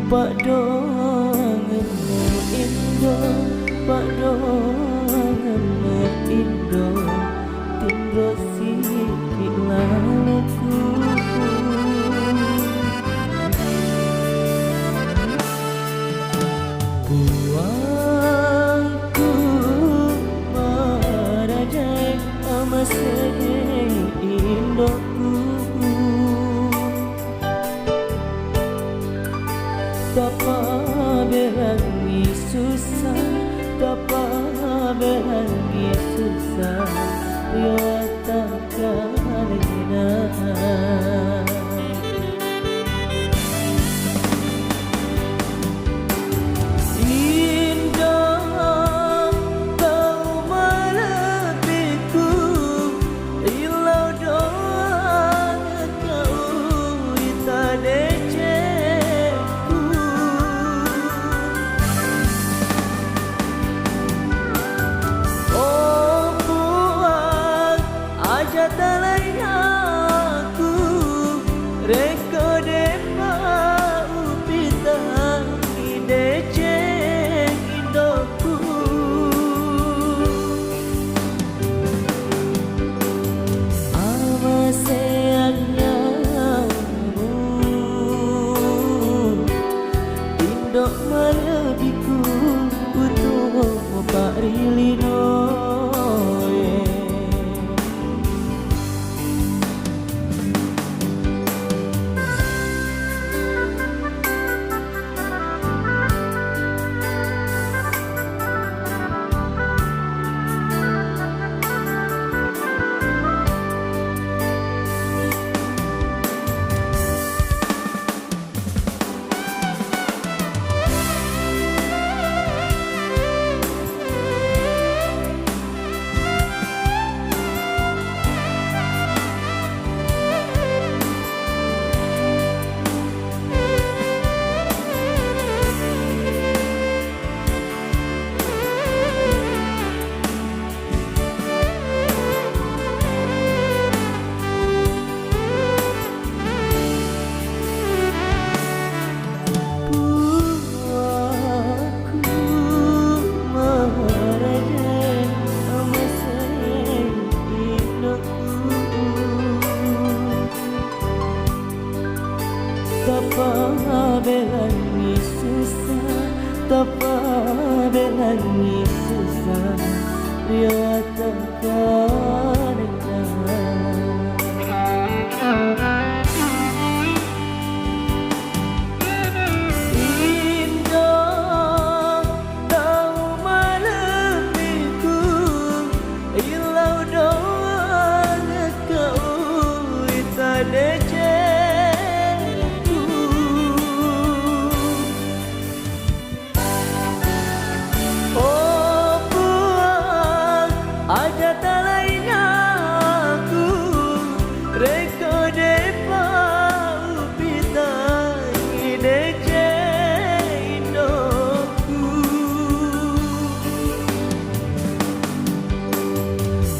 Pak Dongemu Indo, Pak Dongemu Indo, Tindro sikit laleku. Buangku marajai amasai Indoku. Tapa berangi susah, tapa berangi susah, yo takkan talai aku reko depa upita ide cek indoku. Amaseannya indok malebiku untuk Pak Rilino. Tapa belangi susah, tapa belangi susah, ria takkan Indo tahu malebiku, ilau doa kau itade. Aja talai aku reko depa upita ide cek indoku.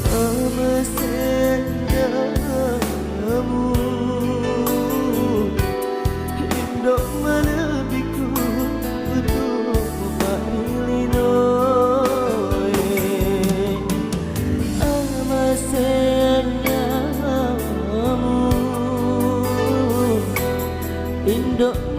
Amasendamu indok malebiku untuk Pak Rilino. Indok